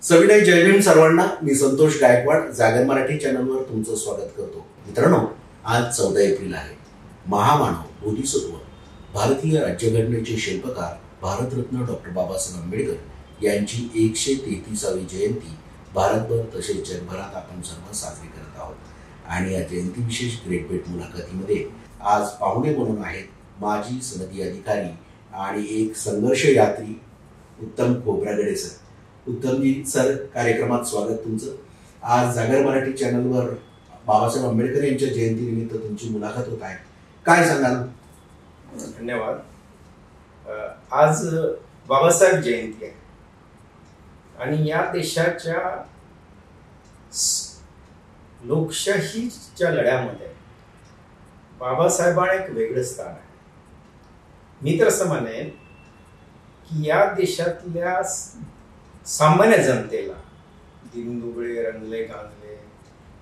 सविनय जय भीम सर्वांना. मी संतोष गायकवाड जागर मराठी चॅनलवर तुमचं स्वागत करतो. मित्रांनो, आज 14 एप्रिल आहे. महामानव बोधिसत्व भारतीय राज्यघटनेचे शिल्पकार भारतरत्न डॉक्टर बाबासाहेब आंबेडकर यांची 133वी जयंती भारतभर तसेच जगभरात आपण सर्व साजरी करत आहोत. आणि या जयंती विशेष ग्रेट भेट मुलाखतीमध्ये आज पाहुणे म्हणून आहेत माजी सनदी अधिकारी आणि एक संघर्ष यात्री उत्तम खोब्रागडे सर. उत्तमजी सर, कार्यक्रमात स्वागत तुमचं. आज जागर मराठी चॅनलवर बाबासाहेब आंबेडकर यांच्या जयंतीनिमित्त तुमची मुलाखत होत आहे. काय सांगाल? धन्यवाद. आज बाबासाहेब जयंती आहे आणि या देशाच्या लोकशाहीच्या लढ्यामध्ये बाबासाहेबांना एक वेगळं स्थान आहे. मी तर असं म्हणेन की या देशातल्या सामान्य जनतेला, दिनदुबळे, रंगले गांजले,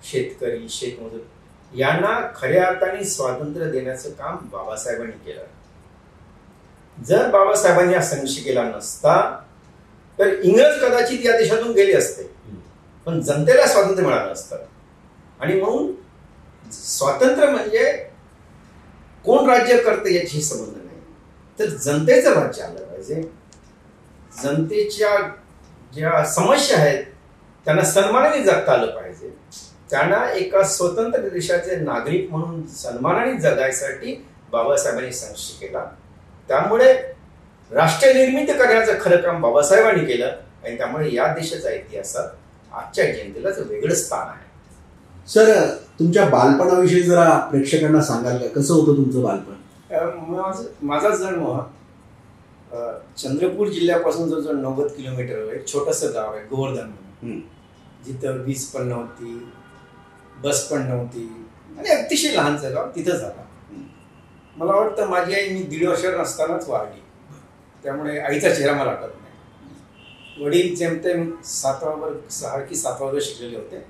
शेतकरी, शेतमजूर यांना खऱ्या अर्थाने स्वातंत्र्य देण्याचं काम बाबासाहेबांनी केलं. जर बाबासाहेबांनी हा संघर्ष केला नसता तर इंग्रज कदाचित या देशातून गेले असते, पण जनतेला स्वातंत्र्य मिळालं असतं. आणि म्हणून स्वातंत्र्य म्हणजे कोण राज्य करते याची संबंध नाही, तर जनतेचं राज्य आलं पाहिजे. जनतेच्या ज्या समस्या आहेत त्यांना सन्मानाने जगता आलं पाहिजे. त्यांना एका स्वतंत्र देशाचे नागरिक म्हणून सन्मानाने जगायसाठी बाबासाहेबांनी संघर्ष केला. त्यामुळे राष्ट्र निर्मिती करण्याचं खरं काम बाबासाहेबांनी केलं आणि त्यामुळे या देशाच्या इतिहासात आजच्या जयंतीलाच वेगळं स्थान आहे. सर, तुमच्या बालपणाविषयी जरा प्रेक्षकांना सांगाल का? कसं होतं तुमचं बालपण? माझा जन्म चंद्रपूर जिल्ह्यापासून जवळजवळ 90 किलोमीटर एक छोटंसं गाव आहे गोवर्धन म्हणून, जिथं वीज पण नव्हती, बस पण नव्हती आणि अतिशय लहानचं गाव. तिथं झाला. मला वाटतं माझी आई मी 1.5 वर्षावर असतानाच वारली, त्यामुळे आईचा चेहरा मला आठवत नाही. वडील जेमतेम 6 की 7 वर्ष शिकलेले होते.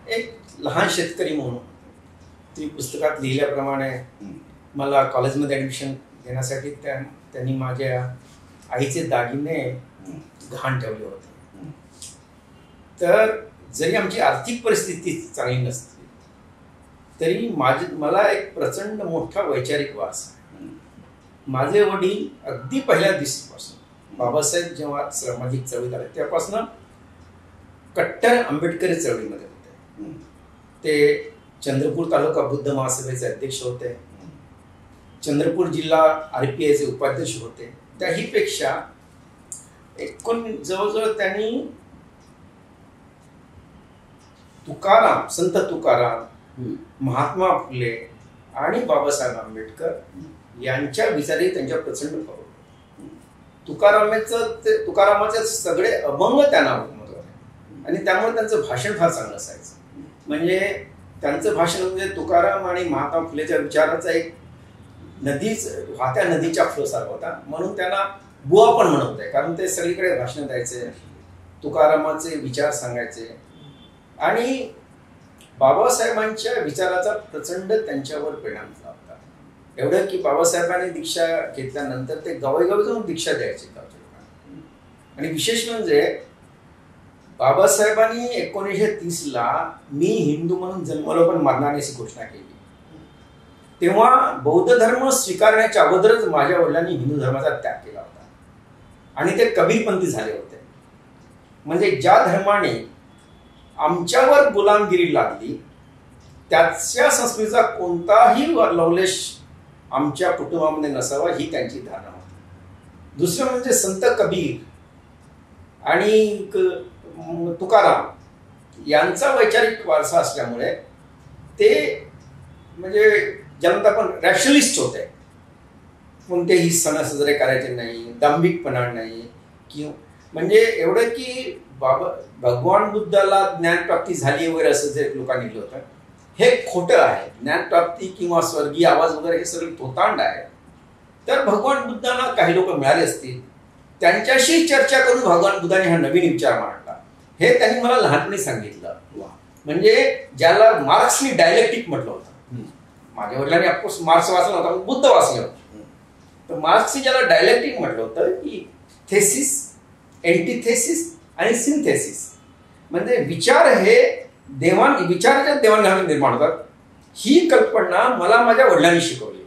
एक लहान शेतकरी म्हणून ती पुस्तकात लिहिल्याप्रमाणे मला कॉलेजमध्ये ॲडमिशन घेण्यासाठी त्यांनी माझ्या आईचे दागिने गहाण ठेवले होते. तर जरी आमची आर्थिक परिस्थिती चांगली नसती तरी मला एक प्रचंड मोठा वैचारिक वास आहे. माझे वडील अगदी पहिल्या दिवसापासून बाबासाहेब जेव्हा सामाजिक चळवळीत आले त्यापासून कट्टर आंबेडकरी चळवळीमध्ये होते. ते चंद्रपूर तालुका बुद्ध महासभेचे अध्यक्ष होते, चंद्रपूर जिल्हा RPIचे उपाध्यक्ष होते. त्याही पेक्षा जवळजवळ त्यांनी तुकाराम, संत तुकाराम, महात्मा फुले आणि बाबासाहेब आंबेडकर यांच्या विचारी त्यांच्या प्रचंड फरक. तुकारामाचे सगळे अभंग त्यांना उमटत होते आणि त्यामुळे त्यांचं भाषण फार चांगलं असायचं. म्हणजे त्यांचं भाषण म्हणजे तुकाराम आणि महात्मा फुलेच्या विचाराचा एक वाहत्या नदीच्या फ्लोसारखा होता. म्हणून त्यांना बुवा पण म्हणत होते, कारण ते सगळीकडे भाषण द्यायचे, तुकारामाचे विचार सांगायचे आणि बाबासाहेबांच्या विचाराचा प्रचंड त्यांच्यावर परिणाम झाला होता. एवढं की बाबासाहेबांनी दीक्षा घेतल्यानंतर ते गावोगावी जाऊन दीक्षा द्यायचे गावच्या लोकांना. आणि विशेष म्हणजे बाबासाहेबांनी 1930ला मी हिंदू म्हणून जन्मलो पण मरणार नाही अशी घोषणा केली. तेव्हा बौद्ध धर्म स्वीकारण्याच्या अगोदरच माझ्या वडिलांनी हिंदू धर्माचा त्याग केला होता आणि ते कबीरपंथी झाले होते. म्हणजे ज्या धर्माने आमच्यावर गुलामगिरी लागली त्याच्या संस्कृतीचा कोणताही लवलेश आमच्या कुटुंबामध्ये नसावा ही त्यांची धारणा होती. दुसरं म्हणजे संत कबीर आणि तुकाराम यांचा वैचारिक वारसा असल्यामुळे ते म्हणजे ज्यानंतर आपण रॅशनलिस्ट होते. कोणतेही सण साजरे करायचे नाही, दांभिकपणा नाही, किंवा म्हणजे एवढं की भगवान बुद्धाला ज्ञानप्राप्ती झाली वगैरे असं जे लोकांनी लिहिलं होतं हे खोटं आहे. ज्ञानप्राप्ती किंवा स्वर्गीय आवाज वगैरे हे सगळं थोतांड आहे. तर भगवान बुद्धांना काही लोक मिळाले असतील, त्यांच्याशी चर्चा करून भगवान बुद्धाने हा नवीन विचार मांडला. हे त्यांनी मला लहानपणी सांगितलं. म्हणजे ज्याला मार्क्सनी डायलेक्टिक म्हटलं होतं. माझ्या वडिलांनी ऑफकोर्स मार्क्स वाचला होता, बुद्ध वाचले होते. तर मार्क्सने ज्याला डायलेक्टिक म्हटलं होतं की थेसिस, एंटीथेसिस आणि सिंथेसिस म्हणजे विचार हे विचाराच्या देवाणघेवाण निर्माण होतात. ही कल्पना मला माझ्या वडिलांनी शिकवली.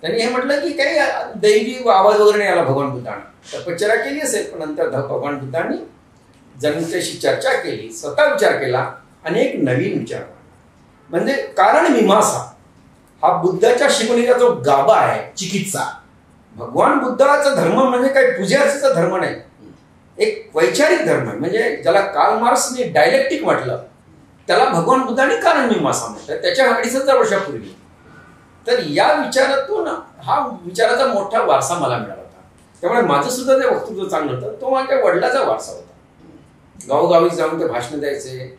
त्यांनी हे म्हटलं की काही दैवी आवाज वगैरे नाही आला भगवान बुद्धांना, तपश्चर्या केली असेल, पण नंतर भगवान बुद्धांनी जनतेशी चर्चा केली, स्वतः विचार केला आणि एक नवीन विचार म्हणजे कारण मीमांसा हा बुद्धाच्या शिकवणीचा जो गाभा आहे, चिकित्सा. भगवान बुद्धाचा धर्म म्हणजे काही पूजाचा धर्म नाही, एक वैचारिक धर्म आहे. म्हणजे ज्याला कार्ल मार्क्सने डायलेक्टिक म्हटलं त्याला भगवान बुद्धांनी कारण मीमांसा म्हटलं, त्याच्या 2,500 वर्षापूर्वी. तर या विचारातून हा विचाराचा मोठा वारसा मला मिळाला होता. त्यामुळे माझं सुद्धा जे वक्तृत्व चांगलं होतं तो माझ्या वडिलाचा वारसा होता. गावोगावी जाऊन ते भाषण द्यायचे,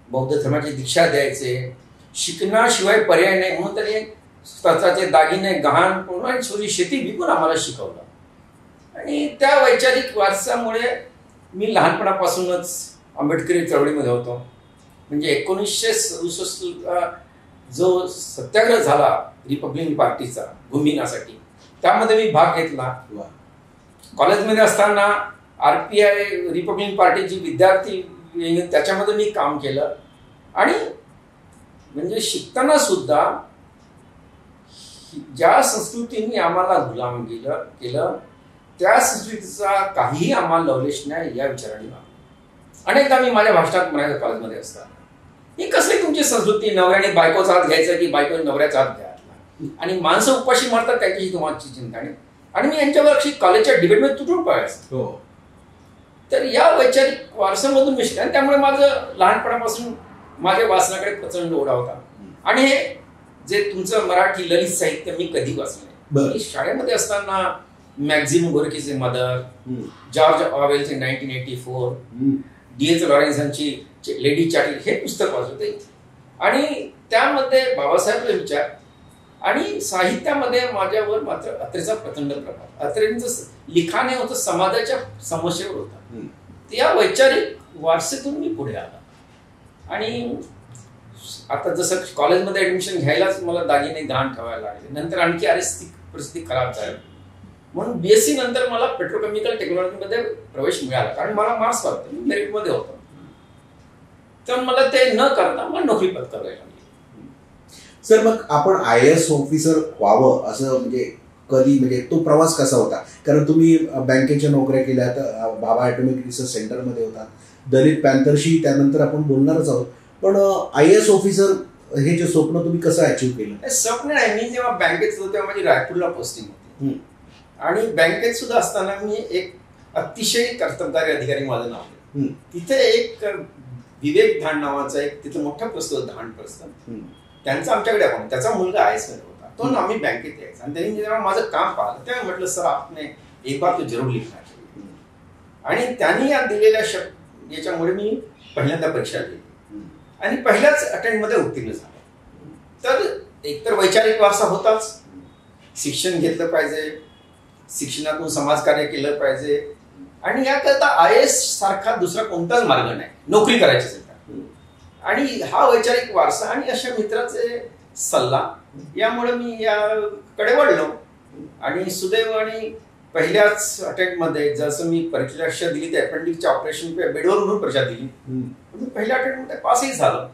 बौद्ध धर्माची दीक्षा द्यायचे, शिकण्याशिवाय पर्याय नाही म्हणून त्यांनी स्वतःचे दागिने गहाण पूर्ण छोटी शेती विकून आम्हाला शिकवलं. आणि त्या वैचारिक वारसामुळे मी लहानपणापासूनच आंबेडकरी चळवळीमध्ये होतो. म्हणजे 1967 जो सत्याग्रह झाला रिपब्लिकन पार्टीचा भूमिहीनासाठी, त्यामध्ये मी भाग घेतला. कॉलेजमध्ये असताना RPI रिपब्लिकन पार्टीची विद्यार्थी त्याच्यामध्ये मी काम केलं. आणि म्हणजे शिकताना सुद्धा ज्या संस्कृतीने आम्हाला गुलाम केलं त्या संस्कृतीचा काहीही आम्हाला लवलेश नाही या विचाराने. अनेकदा मी माझ्या भाषणात म्हणायचं कॉलेजमध्ये असताना, ही कसली तुमची संस्कृती, नवऱ्याने बायकोचा हात घ्यायचा की बायकोने नवऱ्याचा हात घ्यायचा, आणि माणसं उपाशी मारतात त्याची तुम्हाला चिंता नाही. आणि मी यांच्यावर कॉलेजच्या डिबेटमध्ये तुटून पडायचं. तर या वैचारिक वारसामधून मी शिकले. आणि त्यामुळे माझं लहानपणापासून माझ्या वाचनाकडे प्रचंड ओढा होता. आणि हे जे तुमचं मराठी ललित साहित्य मी कधी वाचलं नाही. शाळेमध्ये असताना मॅक्झिम गोर्कीचे मदर, जॉर्ज ऑवेलचे 1984, D.H. लॉरेन्सनची लेडी चार्ली हे पुस्तक वाचत होते. आणि त्यामध्ये बाबासाहेबचे विचार आणि साहित्यामध्ये माझ्यावर मात्र अत्रेचा प्रचंड प्रभाव. अत्रेंचं लिखाण हे होतं समाजाच्या समस्येवर होतं. त्या वैचारिक वारसेतून मी पुढे आला. आणि आता जसं कॉलेजमध्ये ऍडमिशन घ्यायलाच मला दागिने गहाण ठेवायला लागले. नंतर आणखी परिस्थिती खराब झाली म्हणून BSc नंतर मला पेट्रोकेमिकल टेक्नॉलॉजीमध्ये प्रवेश मिळाला, कारण मला मार्क्स होते, मी मेरिटमध्ये होतो. तर मला ते न करता मला नोकरी पत्करायला लागली. सर, मग आपण IAS ऑफिसर व्हावं असं म्हणजे कधी, म्हणजे तो प्रवास कसा होता? कारण तुम्ही बँकेच्या नोकऱ्या केल्या, भाभा ॲटॉमिक रिसर्च सेंटरमध्ये होता, दलित पॅन्थरशी त्यानंतर आपण बोलणारच आहोत. पण IAS ऑफिसर हे जे स्वप्न तुम्ही कसं अचीव्ह केलं? स्वप्न नाही, मी जेव्हा बँकेत होतो तेव्हा माझी रायपूरला पोस्टिंग होती. आणि बँकेत सुद्धा असताना मी एक अतिशय कर्तबगारी अधिकारी माझं नाव. तिथे एक विवेक धाण नावाचा एक तिथे मोठा प्रस्ताव, धाण प्रस्ताव, त्यांचा आमच्याकडे अकाउंट, त्याचा मुलगा IAS होता. तो ना आम्ही बँकेत यायचा. आणि त्यांनी जेव्हा माझं काम पाहिलं तेव्हा म्हटलं, सर आपने एक बार तो जरूर लिखना चाहिए. आणि त्यांनी या दिलेल्या याच्यामुळे मी पहिल्यांदा परीक्षा दिली आणि पहिल्याच अटेम्प्टमध्ये उत्तीर्ण झालो. तर एकतर वैचारिक वारसा होताच, शिक्षण घेतलं पाहिजे, शिक्षणातून समाजकार्य केलं पाहिजे, आणि याकरता IAS सारखा दुसरा कोणताच मार्ग नाही नोकरी करायची असेल. आणि हा वैचारिक वारसा आणि अशा मित्राचे सल्ला यामुळे मी याकडे वळलो. आणि सुदैव आणि पहिल्याच अटेम्प्टमध्ये जसं मी परीक्षा दिली ते अपेंडिक्सच्या ऑपरेशन बेडवर म्हणून परीक्षा दिली, पहिल्या अटेम्प्टमध्ये पासही झालं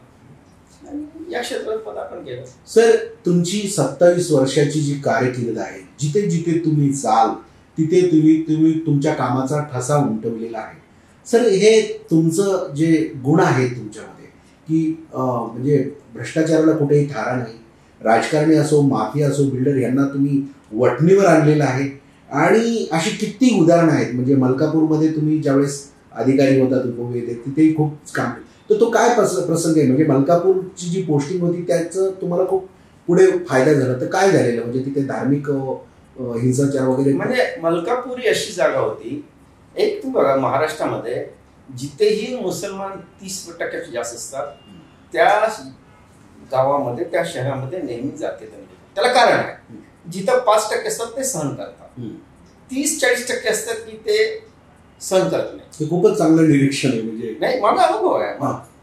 आणि या क्षेत्रात पदार्पण केलं. सर, तुमची 27 वर्षाची जी कारकीर्द आहे, जिथे जिथे तुम्ही जाल तिथे तुम्ही तुमच्या कामाचा ठसा उमटवलेला आहे. सर, हे तुमचं जे गुण आहे तुमच्यामध्ये की म्हणजे भ्रष्टाचाराला कुठेही थारा नाही, राजकारणी असो, माफिया असो, बिल्डर यांना तुम्ही वठणीवर आणलेलं आहे. आणि अशी किती उदाहरणं आहेत. म्हणजे मलकापूरमध्ये तुम्ही ज्यावेळेस अधिकारी होतात उपवेद, तिथेही खूप काम. तर तो काय प्रसंग आहे? म्हणजे मलकापूरची जी पोस्टिंग होती त्याचं तुम्हाला खूप पुढे फायदा झाला, तर काय झालेलं? म्हणजे तिथे धार्मिक हिंसाचार वगैरे? म्हणजे मलकापूर ही अशी जागा होती, एक तुम्ही बघा महाराष्ट्रामध्ये जिथेही मुसलमान 30% जास्त असतात त्या गावामध्ये, त्या शहरामध्ये नेहमी जाते. त्याला कारण आहे, जिथं 5% असतात ते सहन करतात, 30-40% असतात की ते सहन करत नाही. हे खूपच चांगलं निरीक्षण आहे. म्हणजे नाही, माझा अनुभव आहे.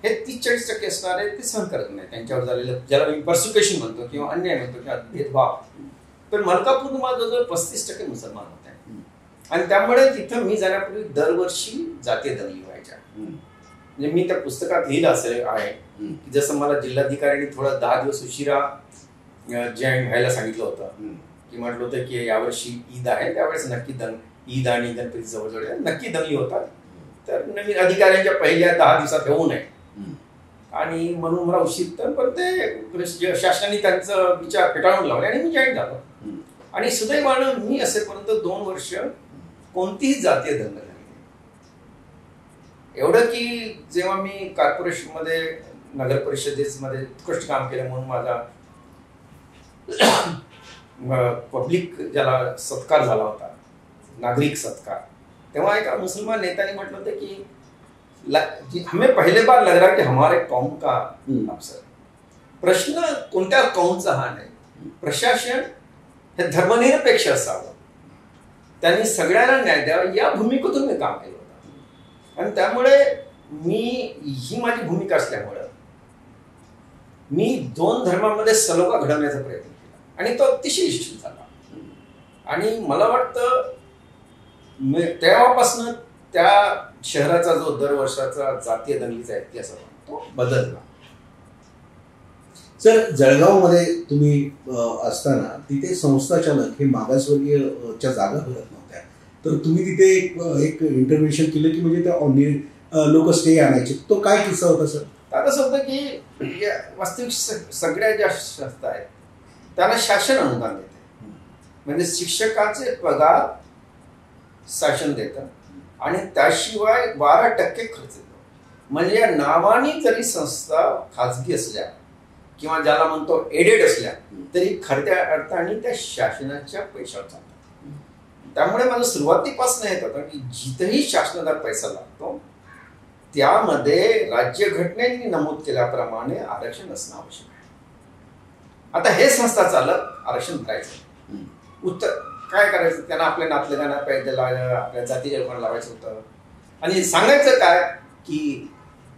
हे 30-40% असणारे ते सहन करत नाही, त्यांच्यावर झालेलं ज्याला मी पर्सिक्युशन म्हणतो किंवा अन्याय म्हणतो किंवा भेदभाव. पण मलकापूर माझं 35% मुसलमान होते. आणि त्यामुळे तिथं मी जाण्यापूर्वी दरवर्षी जातीय दंगली व्हायच्या. म्हणजे मी त्या पुस्तकात लिहिलं असेल आहे की जसं मला जिल्हाधिकाऱ्यांनी थोडा 10 दिवस उशिरा जॉईन व्हायला सांगितलं होतं, की म्हटलं होतं की यावर्षी ईद आहे, त्यावेळेस नक्की ईद आणि गणपती जवळजवळ नक्की दंगली होतात, तर नवीन अधिकाऱ्यांच्या पहिल्या 10 दिवसात होऊ नये आणि म्हणून मला उशीर. पण ते शासनाने त्यांचं विचार फेटाळून लावले आणि मी जॉईन झालो. आणि सुदैवानं मी असेपर्यंत 2 वर्ष कोणतीही जातीय दंगल झाली. एवढं की जेव्हा मी कॉर्पोरेशनमध्ये नगर परिषदेमध्ये उत्कृष्ट काम केलं म्हणून माझा पब्लिक ज्याला सत्कार झाला होता, नागरिक सत्कार, तेव्हा एका मुसलमान नेत्याने म्हटलं होतं की हमें पहले बार लग रहा कि हमारे कौम का अफसर. प्रश्न कोणत्या कौमचा हा नाही, प्रशासन हे धर्मनिरपेक्ष असावं, त्यांनी सगळ्यांना न्याय द्यावा या भूमिकेतून मी काम केलं होतं. आणि त्यामुळे ही माझी भूमिका असल्यामुळं मी 2 धर्मांमध्ये सलोखा घडवण्याचा प्रयत्न केला आणि तो अतिशय यशस्वी झाला. आणि मला वाटतं तेव्हापासून त्या शहराचा जो दरवर्षाचा जातीय दंगलीचा इतिहास होता तो बदलला. सर, जळगावमध्ये तुम्ही असताना तिथे संस्थाचालक हे मागासवर्गीयच्या जागा भरत नव्हत्या, तर तुम्ही तिथे एक इंटरव्हेन्शन केलं की म्हणजे त्या लोक स्टे आणायचे, तो काय किस्सा होता सर? कसं होतं की वास्तविक सगळ्या ज्या संस्था आहेत त्यांना शासन अनुदान देते, म्हणजे शिक्षकाचे पगार शासन देतं आणि त्याशिवाय 12% खर्च येतो. म्हणजे या नावाने जरी संस्था खाजगी असल्या किंवा ज्याला म्हणतो एडेड असल्या तरी खऱ्या अर्थाने त्या शासनाच्या पैशावर चालतात. त्यामुळे मला सुरुवातीपासून येत होतं की जिथेही शासनाचा पैसा लागतो त्यामध्ये राज्यघटनेने नमूद केल्याप्रमाणे आरक्षण असणं आवश्यक आहे. आता हे संस्था चालक आरक्षण भरायचं, उत्तर काय करायचं, त्यांना आपल्या नातलगांना पैद्याला आपल्या जातीच्या लोकांना लावायचं होतं आणि सांगायचं काय की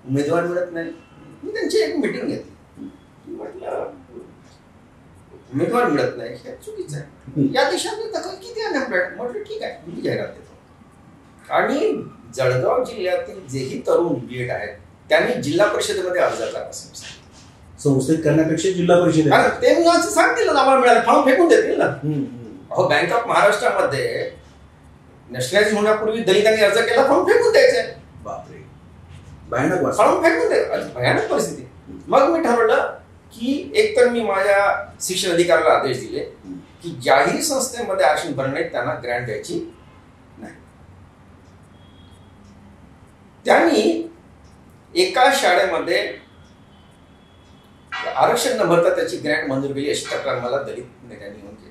उमेदवार मिळत नाही. मी त्यांची एक मीटिंग घेतली, म्हटलं उमेदवार मिळत नाही हे चुकीचं आहे, या देशात दखल किती अनएम्प्लॉयड. म्हटलं ठीक आहे, मी जाहिरात देतो. आणि जळगाव जिल्ह्यातील जेही तरुण बीएड आहेत त्यांनी जिल्हा परिषदेमध्ये अर्ज करावा. संस्थेत करण्यापेक्षा जिल्हा परिषद, ते मी असं सांगतील ना, आम्हाला मिळालं फॉर्म फेकून देतील ना. अहो, बँक ऑफ महाराष्ट्रामध्ये नॅशनलाइज होण्यापूर्वी दलितांनी अर्ज केला, फॉर्म फेकून द्यायचे. बापरे, भयानक फॉर्म फेकून द्यायचे, भयानक परिस्थिती. मग मी ठरवलं की एकतर मी माझ्या शिक्षण अधिकाऱ्याला आदेश दिले की ज्याही संस्थेमध्ये आरक्षण भरणे त्यांना ग्रँट द्यायची नाही. त्यांनी एका शाळेमध्ये आरक्षण न भरता त्याची ग्रँट मंजूर केली अशी तक्रार मला दलित नेत्यांनी येऊन केली.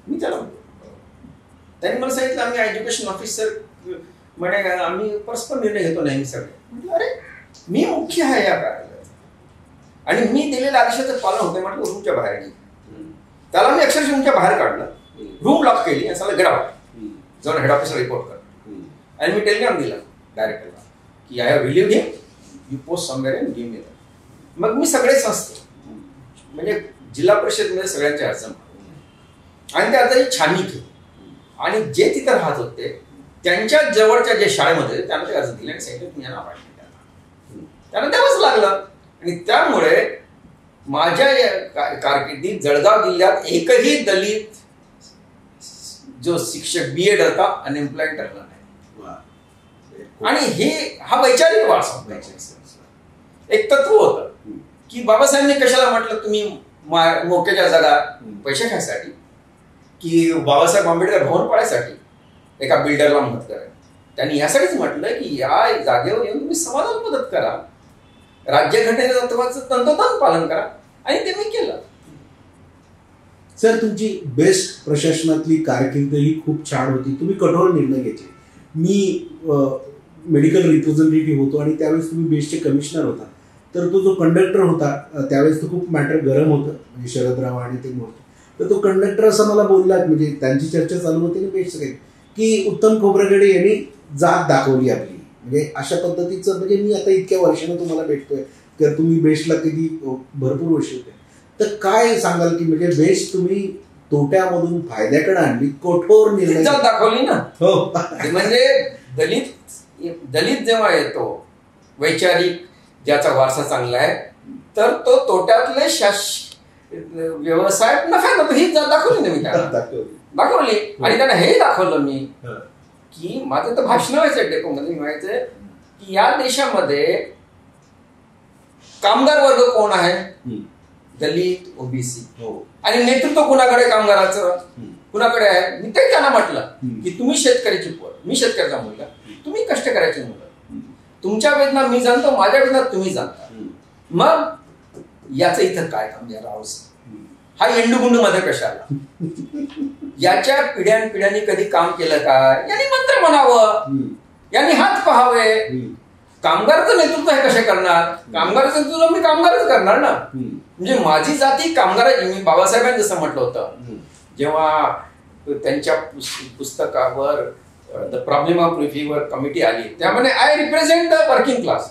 मी त्याला त्यांनी मला सांगितलं आम्ही एज्युकेशन ऑफिसर म्हणे आम्ही परस्पर निर्णय घेतो नेहमी सगळे. म्हटलं अरे मी मुख्य आहे या कार्यालयात आणि मी दिलेल्या आदेशाचं पालन होते. म्हटलं रूमच्या बाहेर नाही. त्याला मी अक्षरशः रूमच्या बाहेर काढलं, रूम लॉक केली आणि सांगितलं गेट आउट, जाऊन हेड ऑफिसर रिपोर्ट कर. आणि मी टेलिग्राम दिला डायरेक्टरला की I have relieved him, you post somewhere and give me that. मग मी सगळेच असतो म्हणजे जिल्हा परिषदमध्ये सगळ्यांचे अर्ज आणि त्या अर्जाची छाननी केली आणि जे तिथे राहत होते त्यांच्या जवळच्या जे शाळेमध्ये त्यांना ते अर्ज दिले आणि सांगितलं मी यांना पाठवले. त्यांना द्यावंच लागलं. आणि त्यामुळे माझ्या कारकिर्दीत जळगाव जिल्ह्यात एकही दलित जो शिक्षक बीएड होता अनएम्प्लॉयड ठरला नाही. आणि हा वैचारिक वारसा, एक तत्व होतं की बाबासाहेबांनी कशाला म्हटलं तुम्ही मोक्याच्या जागा पैसे खायसाठी की बाबासाहेब आंबेडकर भवन पाडायसाठी एका बिल्डरला मदत करा. त्यांनी यासाठीच म्हटलं की या जागेवर येऊन तुम्ही समाजाला मदत करा, राज्यघटनेच्या तत्वाचं तंतोतंत पालन करा. आणि ते मी केलं. सर, तुमची बेस्ट प्रशासनातली कारकीर्द ही खूप छान होती. तुम्ही कठोर निर्णय घेतले. मी मेडिकल रिप्रेझेंटेटिव्ह होतो आणि त्यावेळेस तुम्ही बेस्टचे कमिशनर होता, तर तो जो कंडक्टर होता त्यावेळेस तो खूप मॅटर गरम होतं, म्हणजे शरदराव आणि ते मोठं. तर तो कंडक्टर असं मला बोलला, म्हणजे त्यांची चर्चा चालू होती ना बेस्ट काही, की उत्तम खोब्रागडे यांनी जात दाखवली आपली. म्हणजे अशा पद्धतीचं, म्हणजे मी आता इतक्या वर्षानं तुम्हाला भेटतोय तर तुम्ही बेस्टला किती भरपूर वर्ष होते, तर काय सांगाल की म्हणजे बेस्ट तुम्ही तोट्यामधून फायद्याकडे आणली, कठोर निर्णय दाखवली ना. हो. म्हणजे दलित जेव्हा येतो, वैचारिक ज्याचा वारसा चांगला आहे, तर तो तोट्यातले व्यवसाय नफ्यात ही दाखवली ना मी त्यांना, दाखवली. आणि त्यांना हे दाखवलं मी की माझं तर भाषण व्हायचंय डेपोमध्ये, व्हायचंय की या देशामध्ये कामगार वर्ग कोण आहे, दलित, ओबीसी, आणि नेतृत्व कुणाकडे कामगाराचं कुणाकडे आहे. मी ते त्यांना म्हटलं की तुम्ही शेतकऱ्याची पोर, मी शेतकऱ्याचा मुलगा, तुम्ही कष्ट करायची मुलं, तुमच्या वेदना मी जाणतो, माझ्या वेदना तुम्ही जाणता. मग याचं इथं काय काम या राव, हा एंडुगुंडू मध्ये कशाला, याच्या पिढ्यानपिढ्यांनी कधी काम केलं का, यांनी मंत्र म्हणावं, यांनी हात पहावे. कामगाराचं नेतृत्व हे कसे करणार, कामगाराचं नेतृत्व मी कामगारच करणार ना. म्हणजे माझी जाती कामगाराची. मी बाबासाहेबांनी जसं म्हटलं होतं, जेव्हा त्यांच्या पुस्तकावर द प्रॉब्लेम ऑफ रिफ्युवर कमिटी आली, त्यामध्ये I represent the working class.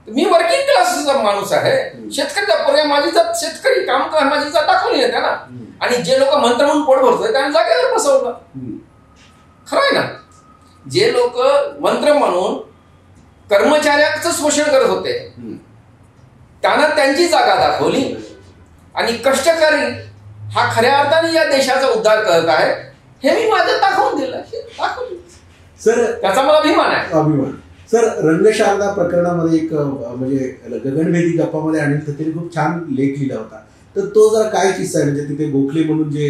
Me working क्लासचा माणूस आहे, शेतकरी पर्याय, माझी जात शेतकरी, काम कर, माझी जात दाखवली आहे त्यांना. आणि जे लोक मंत्र म्हणून पोट भरतोय त्यांना जागेवर बसवलं. खरं आहे ना. जे लोक मंत्र म्हणून कर्मचाऱ्याचं शोषण करत होते, त्यांना त्यांची जागा दाखवली. आणि कष्टकरी हा खऱ्या अर्थाने या देशाचा उद्धार करत आहे, हे मी माझं दाखवून दिलं, दाखवली. सर, त्याचा मला अभिमान आहे. अभिमान. सर, रंगशारदा प्रकरणामध्ये एक म्हणजे गगनभेदी गप्पामध्ये अनिल थत्तेने खूप छान लेख लिहिला होता. तर तो जरा काय किस्सा आहे, म्हणजे तिथे गोखले म्हणून जे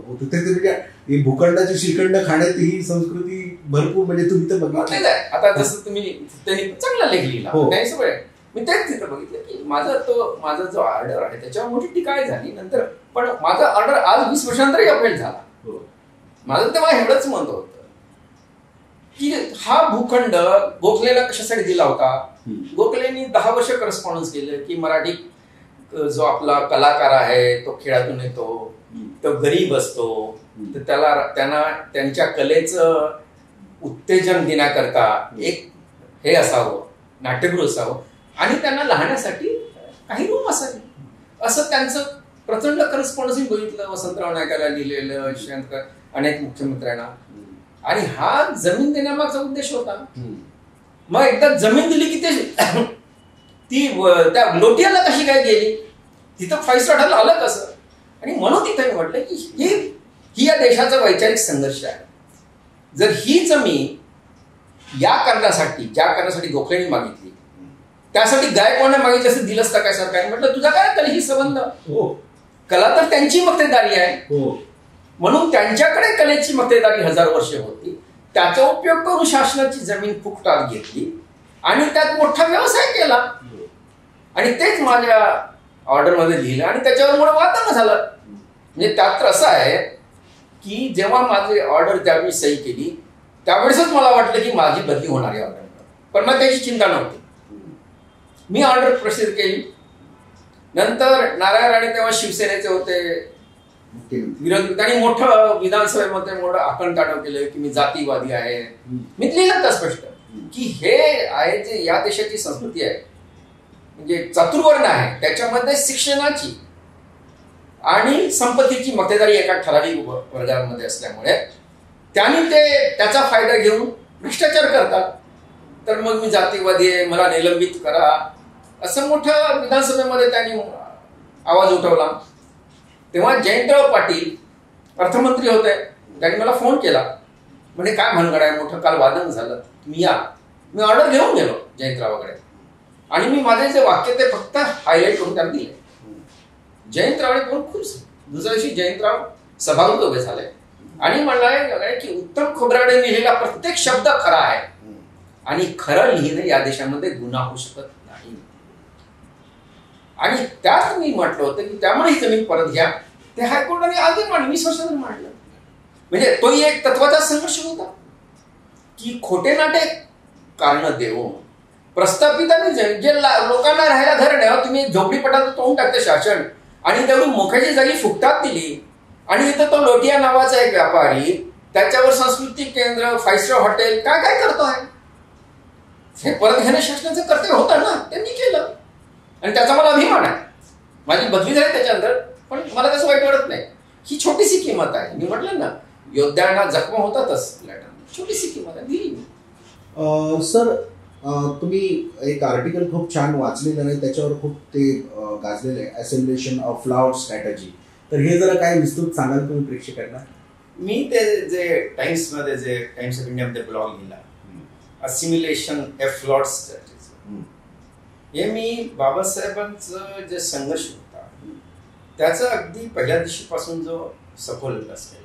होते ते म्हणजे भूखंडाची श्रीखंड खाण्यात ही संस्कृती भरपूर, म्हणजे तुम्ही तर बघितलं आहे. आता जसं तुम्ही त्यांनी चांगला लेख लिहिला, नाही सगळं मी तेच तिथं बघितलं की माझा जो ऑर्डर आहे त्याच्यावर मोठी टीका झाली नंतर, पण माझा ऑर्डर आज 20 वर्षांतरही अपडेट झाला. माझं तेव्हा एवढंच म्हणत होतं की हा भूखंड गोखलेला कशासाठी दिला होता. गोखलेनी 10 वर्ष करस्पॉन्डन्स केलं की मराठी जो आपला कलाकार आहे तो खेळातून येतो, तो गरीब असतो, तर त्यांना त्यांच्या कलेचं उत्तेजन देण्याकरता एक हे असावं, नाट्यगृह असावं, आणि त्यांना लहाण्यासाठी काही रूम असावे, असं त्यांचं प्रचंड करस्पॉन्डन्स बघितलं. वसंतराव नाईकाला लिहिलेलं, अनेक मुख्यमंत्र्यांना. आणि हा जमीन देण्यामागचा उद्देश होता. मग एकदा जमीन दिली की ती त्या लोटियाला कशी काय गेली, तिथं 5 स्टार हॉटेल आलं कसं. आणि म्हणून तिथे मी म्हटलं की ही या देशाचा वैचारिक संघर्ष आहे. जर ही जमीन ज्या कारणासाठी गोखलेने मागितली, त्यासाठी गायकवाडने मागितलं असं दिलंच का काय सरकारने. म्हटलं तुझा काय कलेशी संबंध, कला तर त्यांची मक्तेदारी आहे. म्हणून त्यांच्याकडे कलेची मक्तेदारी 1000 वर्षे होती. त्याचा उपयोग करून शासनाची जमीन फुकटात घेतली आणि त्यात मोठा व्यवसाय केला. आणि तेच माझ्या ऑर्डरमध्ये लिहिलं आणि त्याच्यावर मला वादन झालं. म्हणजे त्यात तर असं आहे की जेव्हा माझी ऑर्डर त्यावेळी सही केली त्यावेळेसच मला वाटलं की माझी बदली होणार आहे ऑर्डर, पण मला त्याची चिंता नव्हती. मी ऑर्डर प्रसिद्ध केली. नंतर नारायण राणे तेव्हा शिवसेनेचे होते, विरोधी, त्यांनी मोठं विधानसभेमध्ये मोठं आकंताडव केलं की मी जातीवादी आहे. मी लिहिलं तर स्पष्ट की हे आहे जे या देशाची संस्कृती आहे, म्हणजे चतुर्वर्ण आहे, त्याच्यामध्ये शिक्षणाची आणि संपत्तीची मक्तेदारी एका ठराविक वर्गामध्ये असल्यामुळे त्यांनी त्याचा फायदा घेऊन भ्रष्टाचार करतात. तर मग मी जातीवादी आहे, मला निलंबित करा, असं मोठं विधानसभेमध्ये त्यांनी आवाज उठवला. तेव्हा जयंतराव पाटील अर्थमंत्री होते, त्यांनी मला फोन केला, म्हणजे काय भानगड आहे, मोठं काल वादन झालं, तुम्ही या. मी ऑर्डर घेऊन गेलो जयंतरावाकडे आणि मी माझे जे वाक्य ते फक्त हायलाईट करून त्यांना दिले. जयंतरावने पण खुश. दुसऱ्या दिवशी जयंतराव सभागृहात उभे झाले आणि म्हणले की उत्तम खोब्रागडे लिहिलेला प्रत्येक शब्द खरा आहे आणि खरं लिहिणं या देशामध्ये गुन्हा होऊ शकत नाही. आणि त्यात मी म्हटलं होतं की त्यामुळे ही जमीन परत घ्या. ते हायकोर्टाने आधी 20 वर्षांनी मांडलं. म्हणजे तो एक तत्वाचा संघर्ष होता की खोटे नाटे कारण देऊन प्रस्थापितांनी जे लोकांना राहायला घर द्यावं, तुम्ही झोपडीपटात तोंड टाकते शासन आणि तेवढी मोक्याची जागी फुकटात दिली. आणि इथं तो लोटिया नावाचा एक व्यापारी त्याच्यावर सांस्कृतिक केंद्र, 5 स्टार हॉटेल काय काय करतो आहे. हे परत घेणं शासनाचं कर्तव्य होतं ना, त्यांनी केलं आणि त्याचा मला अभिमान आहे. माझी बदली झाली त्याच्यानंतर, पण मला त्याचं वाईट वाटत नाही. ही छोटीशी किंमत आहे. मी म्हटलं ना, योद्ध्यांना जखमा होतातच, छोटीशी किंमत आहे, दिली मी. सर, तुम्ही एक आर्टिकल खूप छान वाचलेलं नाही, त्याच्यावर खूप ते गाजलेलं आहे, असिमिलेशन ऑफ फ्लॉवर्ड स्ट्रॅटेजी. तर हे जरा काय विस्तृत सांगाल तुम्ही प्रेक्षकांना? मी ते जे टाइम्समध्ये, जे टाइम्स ऑफ इंडियामध्ये ब्लॉग लिहिला, असिमिलेशन ए फ्लॉवर्ड स्ट्रॅटेजी, हे मी बाबासाहेबांचं जे संघर्ष होता त्याचा अगदी पहिल्या दिवशीपासून जो सखोल अभ्यास केला.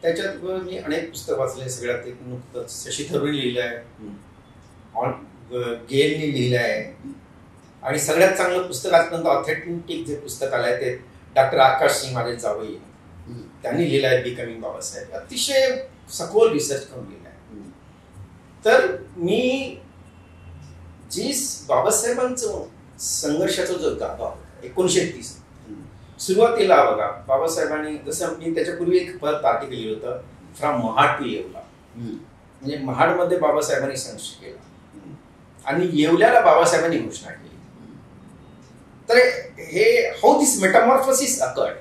त्याच्यात मी अनेक पुस्तक वाचले. सगळ्यात एक नुकतंच शशी थरूरने लिहिलं आहे, गेलने लिहिलं आहे, आणि सगळ्यात चांगलं पुस्तक आजपर्यंत ऑथेंटिक जे पुस्तक आलं आहे ते डॉक्टर आकाश सिंग, माझे जावई, त्यांनी लिहिलं आहे, बिकमिंग बाबासाहेब. अतिशय सखोल रिसर्च करून लिहिलं आहे. तर मी जी बाबासाहेबांचं संघर्षाचा जो गाभा होता 1930 सुरुवातीला बघा, बाबासाहेबांनी, जसं मी त्याच्यापूर्वी एक परत आर्टिकल लिहिलं होतं, फ्रॉम महाड टू येवला, म्हणजे महाडमध्ये बाबासाहेबांनी संघर्ष केला आणि येवल्याला बाबासाहेबांनी घोषणा केली. तर हे हाऊ दिस मेटामॉर्फोसिस अकर्ड.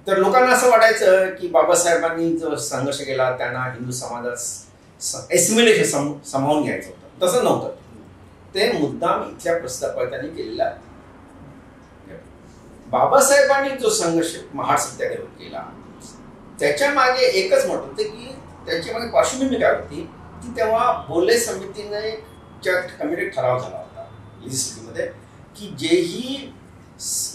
तर लोकांना असं वाटायचं की बाबासाहेबांनी जो संघर्ष केला त्यांना हिंदू समाजात एसिमिलेशन सामावून घ्यायचं होतं. तसं नव्हतं. ते मुद्दाम इथल्या प्रस्तावकांनी केलेला. बाबासाहेबांनी जो संघर्ष महाड सत्याग्रह केला त्याच्या मागे एकच म्हटलं होतं की त्याची मागे पार्श्वभूमी काय होती की तेव्हा बोले समितीने कमिटी ठराव झाला होता लेजिस्लेटिव्हमध्ये की जेही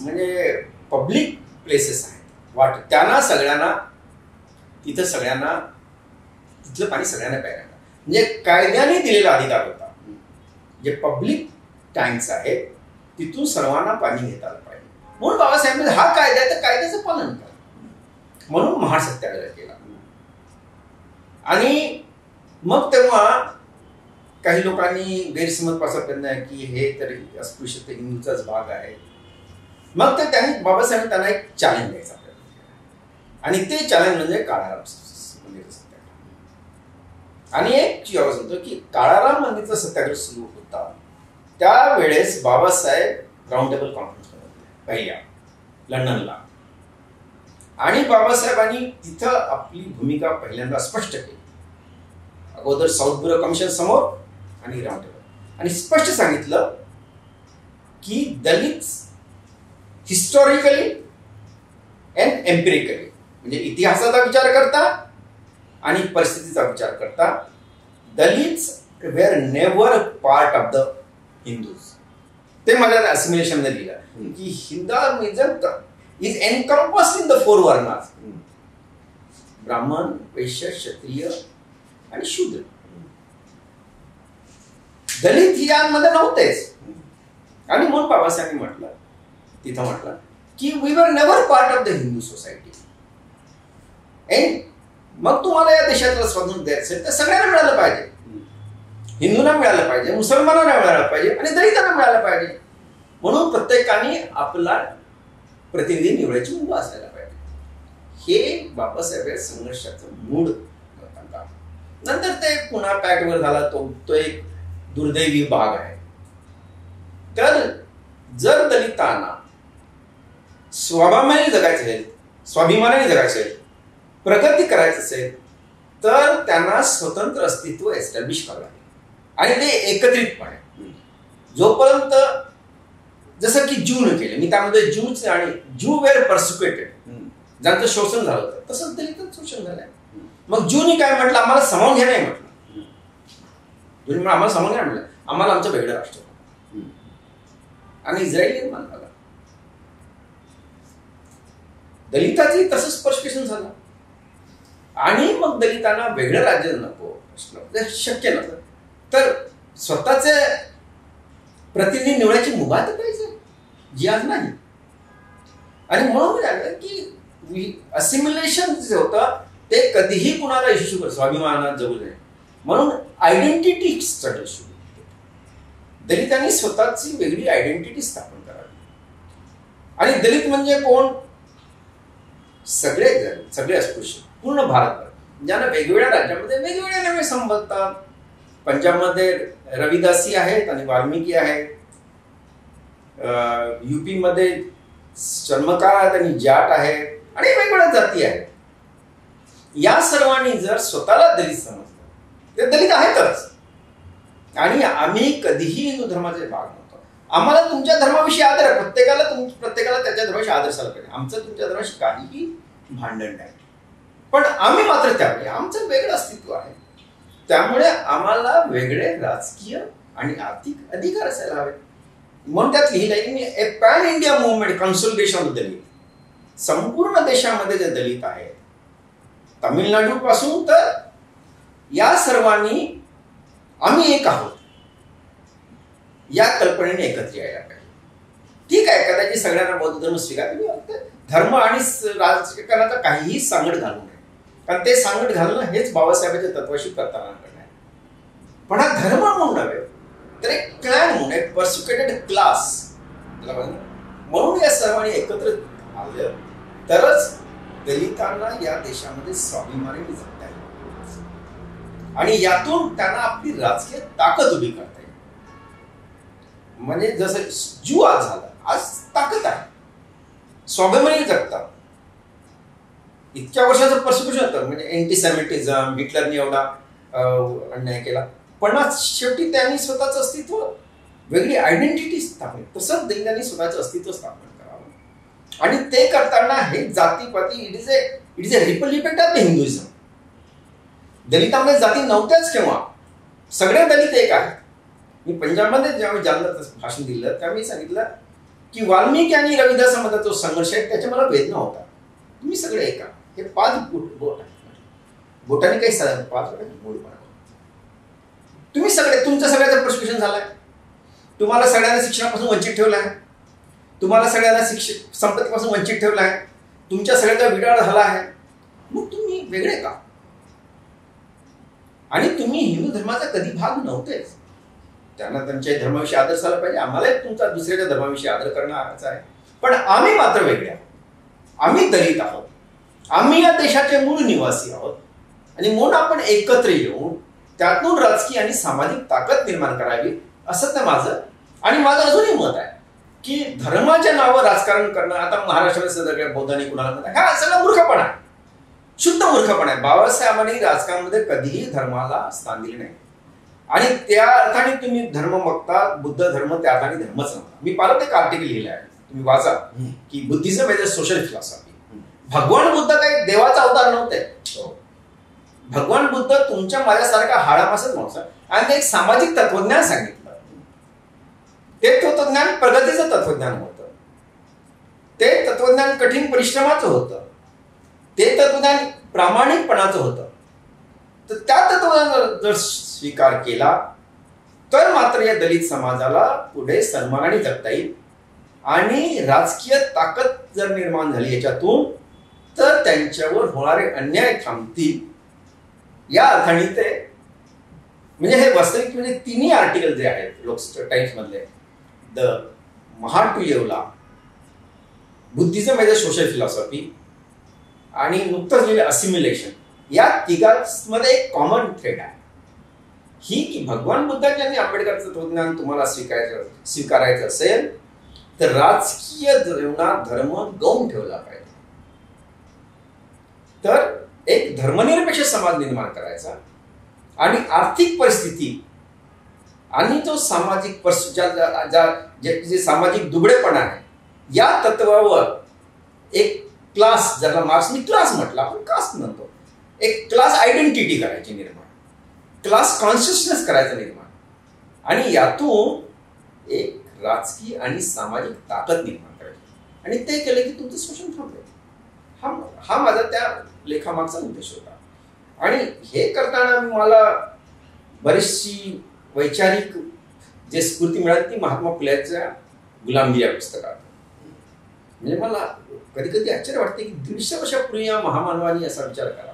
म्हणजे पब्लिक प्लेसेस आहेत त्यांना सगळ्यांना तिथं सगळ्यांना तिथलं पाणी सगळ्यांना प्यायला, म्हणजे कायद्याने दिलेला अधिकार होता. जे पब्लिक टँक्स आहेत तिथून सर्वांना पाणी घेता आलं पाहिजे. म्हणून बाबासाहेब हा कायदा आहे तर कायद्याचं पालन करा म्हणून महाड सत्याग्रह केला. आणि मग तेव्हा काही लोकांनी गैरसमज पासा प्रयत्न आहे की हे तरी अस्पृश्यते हिंदूचाच भाग आहे. मग ते त्यांनी बाबासाहेब त्यांना एक चॅलेंज द्यायचा प्रयत्न केला आणि ते चॅलेंज म्हणजे काळाराम मंदिराचा सत्याग्रह. आणि एक सांगतो की काळाराम मंदिराचा सत्याग्रह सुरू होता त्यावेळेस बाबासाहेब राऊंड टेबल कॉन्फरन्स पहिल्या लंडनला, आणि बाबासाहेबांनी तिथं आपली भूमिका पहिल्यांदा स्पष्ट केली. अगोदर साऊथ ब्युरो कमिशन समोर आणि राऊंड टेबल, आणि स्पष्ट सांगितलं की दलित हिस्टॉरिकली अँड एम्पिरिकली, म्हणजे इतिहासाचा विचार करता आणि परिस्थितीचा विचार करता, Dalit were never part of the Hindus. ते मला असिमिलेशन मध्ये लिहिलं की Hinduism is encompassed in the four varnas, Brahmin, Vaishya, क्षत्रिय आणि शूद्र. दलित ही यांमध्ये नव्हतेच. आणि म्हणून बाबासाहेबांनी म्हटलं की we were never part of the Hindu society. मग तुम्हाला या देशातलं स्वातंत्र्य द्यायचं असेल तर सगळ्यांना मिळालं पाहिजे. हिंदूंना मिळालं पाहिजे, मुसलमानांना मिळालं पाहिजे आणि दलितांना मिळालं पाहिजे. म्हणून प्रत्येकाने आपला प्रतिनिधी निवडायची मुभा असायला पाहिजे. हे बाबासाहेब संघर्षाचं मूळ होता. नंतर ते पुन्हा पॅकवर झाला, तो एक दुर्दैवी भाग आहे. तर जर दलितांना स्वाभिमानाने जगायचं असेल, प्रगती करायचं असेल तर त्यांना स्वतंत्र अस्तित्व एस्टॅब्लिश करावं लागेल आणि ते एकत्रितपणे. जोपर्यंत जसं की ज्यूने केले, मी त्यामध्ये ज्यूचे आणि ज्यू वेर परसिक्युटेड, ज्यांचं शोषण झालं होतं तसंच दलितांचं शोषण झालंय. मग ज्यूनी काय म्हटलं, आम्हाला सामावून घ्या नाही म्हटलं. ज्यूनी आम्हाला सामावून घ्या म्हटलं, आम्हाला आमचं वेगळं राष्ट्र. आणि इस्रायली मानला दलिताचंही तसंच स्पर्शेशन झालं. आणि मग दलितांना वेगळं राज्य नको, शक्य नव्हतं, तर स्वतःचे प्रतिनिधी निवडायची मुभा तर पाहिजे, जी आज नाही. आणि म्हणून झालं की असिमिलेशन जे होतं ते कधीही कुणाला इश्यू कर स्वाभिमानात जगू नये म्हणून आयडेंटिटी स्ट्रगल सुरू. दलितांनी स्वतःची वेगळी आयडेंटिटी स्थापन करावी. आणि दलित म्हणजे कोण? सगळे अस्पृश्य पूर्ण भारतभर, ज्यांना वेगवेगळ्या राज्यामध्ये वेगवेगळ्या नावे संबोधतात. पंजाबमध्ये रविदासी आहेत आणि वाल्मिकी आहेत. युपी मध्ये चर्मकार आहेत आणि जाट आहेत आणि वेगवेगळ्या जाती आहेत. या सर्वांनी जर स्वतःला दलित समजलं, ते दलित आहेतच. आणि आम्ही कधीही हिंदू धर्माचे भाग नव्हतो. आम्हाला तुमच्या धर्माविषयी आदर आहे, प्रत्येकाला त्याच्या धर्माशी आदर झाला पाहिजे. आमचं तुमच्या धर्माशी काहीही भांडण नाही, पण आम्ही मात्र त्यावेळी आमचं वेगळं अस्तित्व आहे. त्यामुळे आम्हाला वेगळे राजकीय आणि आर्थिक अधिकार असायला हवे. म्हणून त्यात लिहिलंय की a pan India movement consolidation of Dalit. संपूर्ण देशामध्ये जे दलित आहेत, तामिळनाडू पासून तर या सर्वांनी आम्ही एक आहोत या कल्पनेने एकत्र यायला पाहिजे. ठीक आहे, कदाचित सगळ्यांना बौद्ध धर्म स्वीकारले, धर्म आणि राजकारणाचा काहीही सांगड घालू नये, कारण ते सांगड घालणं हेच बाबासाहेबांच्या तत्वाशी करताना आहे. पण हा धर्म म्हणून नव्हे तर एक क्लॅन म्हणून, एक पर्सिक्युटेड क्लास म्हणून या सर्वांनी एकत्र आलं तरच दलितांना या देशामध्ये स्वाभिमानाने जगता येईल आणि यातून त्यांना आपली राजकीय ताकद उभी करता येईल. म्हणजे जसं ज्यू आज झाला, आज ताकद आहे, स्वाभिमानी जगतात. इतक्या वर्षाचं पर्सिक्युशन होतं, म्हणजे अँटीसेमिटिझम, हिटलरने एवढा अन्याय केला, पण शेवटी त्यांनी स्वतःचं अस्तित्व, वेगळी आयडेंटिटी स्थापन, तसंच दलितांनी स्वतःचं अस्तित्व स्थापन करावं. आणि ते करताना हे जातीपाती it is a ripple effect of the Hinduism. दलितांमध्ये जाती नव्हत्याच केव्हा, सगळे दलित एक आहेत. मी पंजाबमध्ये ज्यावेळी जालन्यात भाषण दिलं त्यावेळी सांगितलं की वाल्मिकी आणि रविदासांमध्ये जो संघर्ष आहे त्याच्या मला वेदना होता. तुम्ही सगळे एक आहात, हे 5 बोट आहेत, बोटाने काही 5 मूळ बनवा. तुम्ही सगळे, तुमच्या सगळ्याचं प्रोसिक्युशन झालंय, तुम्हाला सगळ्यांना शिक्षणापासून वंचित ठेवलं आहे, तुम्हाला सगळ्यांना संपत्तीपासून वंचित ठेवलं आहे, तुमच्या सगळ्याचा विडाळ झाला आहे. मग तुम्ही वेगळे का? आणि तुम्ही हिंदू धर्माचा कधी भाग नव्हतेच. त्यांना त्यांच्या धर्माविषयी आदर झाला पाहिजे, आम्हालाही तुमचा दुसऱ्याच्या धर्माविषयी आदर करणं आहे. पण आम्ही मात्र वेगळे आहोत, आम्ही दलित आहोत, आम्ही या देशाचे मूळ निवासी आहोत आणि म्हणून आपण एकत्र येऊन त्यातून राजकीय आणि सामाजिक ताकद निर्माण करावी, असं तर माझं आणि माझं अजूनही मत आहे की धर्माच्या नावावर राजकारण करणं, आता महाराष्ट्रामध्ये सगळ्या बौद्धांनी कुणाला म्हणतात, हा सगळं मूर्खपणा आहे, शुद्ध मूर्खपणा आहे. बाबासाहेबांनी राजकारणामध्ये कधीही धर्माला स्थान दिले नाही आणि त्या अर्थाने तुम्ही धर्म बघता, बुद्ध धर्म त्या अर्थाने धर्मच नव्हता. मी परत एक आर्टिकल लिहिलं आहे, तुम्ही वाचा, की Buddhism is a social philosophy. भगवान बुद्ध काही देवाचा अवतार नव्हते. भगवान बुद्ध तुमच्या माझ्यासारखा हाडामासच माणूस आहे आणि ते एक सामाजिक तत्वज्ञान सांगितलं. ते तत्वज्ञान प्रगतीचं तत्वज्ञान होतं, ते तत्वज्ञान कठीण परिश्रमाचं होतं, ते तत्वज्ञान प्रामाणिकपणाचं होतं. तर त्या तत्वज्ञानाचा जर स्वीकार केला तर मात्र या दलित समाजाला पुढे सन्मानाने जगता येईल आणि राजकीय ताकद जर निर्माण झाली याच्यातून तर त्यांच्यावर होणारे अन्याय थांबतील. या अर्थाने ते म्हणजे हे वास्तविक म्हणजे तिन्ही आर्टिकल जे आहेत लोक टाइम्स मधले, the Mahad to Yeola, buddhism as a social philosophy आणि नुकतंच लिहिलं असिम्युलेशन, या तिघांमध्ये एक कॉमन थ्रेड आहे ही की भगवान बुद्धांनी आणि आंबेडकरचं तत्वज्ञान तुम्हाला स्वीकारायचं असेल तर राजकीय जीवनात धर्म गौण ठेवला पाहिजे. तर एक धर्मनिरपेक्ष समाज निर्माण करायचा आणि आर्थिक परिस्थिती आणि जो सामाजिक जे सामाजिक दुबळेपणा आहे या तत्वावर एक क्लास, ज्याला मार्क्सने क्लास म्हटला, आपण कास्ट म्हणतो, एक क्लास आयडेंटिटी करायची निर्माण, क्लास कॉन्शियसनेस करायचं निर्माण आणि यातून एक राजकीय आणि सामाजिक ताकद निर्माण करायची आणि ते केलं की तुमचं शोषण थांबलं. हा माझा त्या लेखामागचा उद्देश होता. आणि हे करताना मला बरीचशी वैचारिक जे स्फूर्ती मिळाली ती महात्मा फुलेच्या गुलामगिरी या पुस्तकात. म्हणजे मला कधी कधी आश्चर्य वाटते की 150 वर्षापूर्वी या महामानवानी असा विचार करावा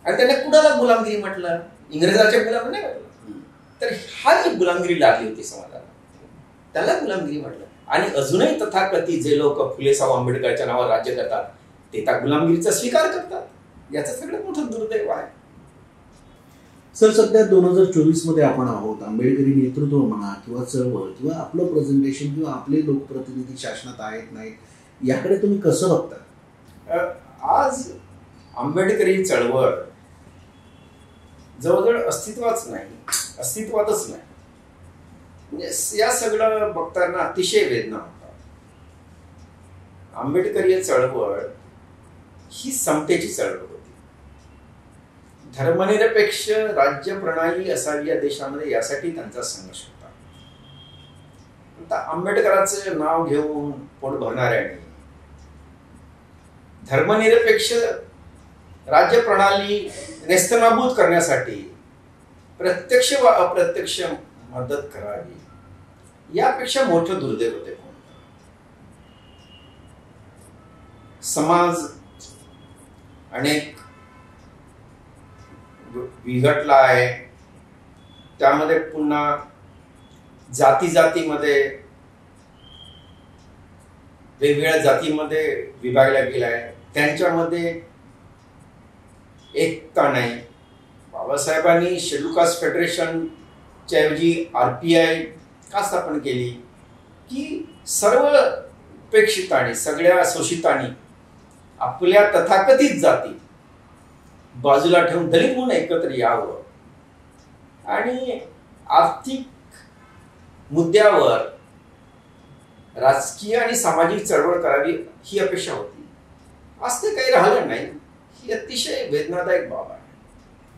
आणि त्याने कुणाला गुलामगिरी म्हटलं, इंग्रजाच्या गुलाम नाही म्हटलं, तर हा जी गुलामगिरी लागली होती समाजाला त्याला गुलामगिरी म्हटलं. आणि अजूनही तथाकथित जे लोक फुलेसाव आंबेडकरच्या नावावर राज्य करतात ते त्या गुलामगिरीचा स्वीकार करतात. याचं सगळ्यात मोठं दुर्दैव आहे. सर, सध्या 2024 मध्ये आपण आहोत. आंबेडकरी नेतृत्व म्हणा किंवा चळवळ किंवा आपलं प्रेझेंटेशन किंवा आपले लोकप्रतिनिधी शासनात आहेत नाहीत याकडे तुम्ही कसं बघता? आज आंबेडकरी चळवळ जवळजवळ अस्तित्वातच नाही. म्हणजे या सगळं बघताना अतिशय वेदना होतात. आंबेडकरी चळवळ ही समतेची चळवळ होती. धर्मनिरपेक्ष राज्य प्रणाली असावी या देशामध्ये, यासाठी त्यांचा संघर्ष होता. आता आंबेडकरांचं नाव घेऊन पोट भरणाऱ्यांनी धर्मनिरपेक्ष राज्य प्रणाली नेस्तनाबूत करण्यासाठी प्रत्यक्ष व अप्रत्यक्ष मदत करावी, यापेक्षा मोठं दुर्दैव होते. समाज अनेक विघटला आहे. त्यामध्ये पुन्हा जातीमध्ये वेगवेगळ्या जातीमध्ये विभागला गेला आहे. त्यांच्यामध्ये एकता नाही. बाबासाहेबांनी शेड्यूल कास्ट फेडरेशनच्या ऐवजी RPI का स्थापन केली की सर्व उपेक्षितांनी, सगळ्या शोषितांनी आपल्या तथाकथित जाती बाजूला ठेवून दलित म्हणून एकत्र यावं आणि आर्थिक मुद्द्यावर राजकीय आणि सामाजिक चळवळ करावी, ही अपेक्षा होती. आज ते काही राहिलं नाही. ही अतिशय वेदनादायक बाब आहे.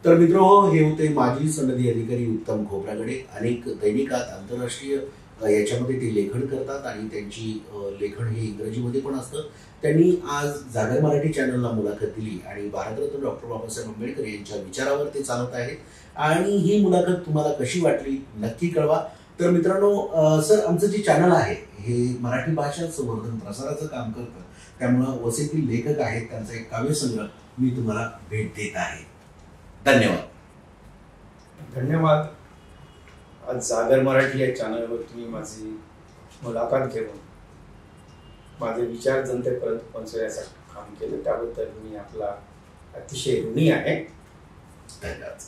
तर मित्रहो, हे होते माजी सनदी अधिकारी उत्तम खोब्रागडे. अनेक दैनिकात आंतरराष्ट्रीय याच्यामध्ये ते लेखन करतात आणि त्यांची लेखन हे इंग्रजीमध्ये पण असतं. त्यांनी आज जागर मराठी चॅनलला मुलाखत दिली आणि भारतरत्न डॉक्टर बाबासाहेब आंबेडकर यांच्या विचारावर ते चालत आहेत. आणि ही मुलाखत तुम्हाला कशी वाटली नक्की कळवा. तर मित्रांनो, सर, आमचं जे चॅनल आहे हे मराठी भाषा संवर्धन प्रसाराचं काम करतं. त्यामुळं वसईतील लेखक आहेत त्यांचा एक काव्यसंग्रह मी तुम्हाला भेट देत आहे. धन्यवाद. आज जागर मराठी या चॅनलवर तुम्ही माझी मुलाखत घेऊन माझे विचार जनतेपर्यंत पोहोचवण्याचं काम केलं, त्याबद्दल मी आपला अतिशय ऋणी आहे. धन्यवाद.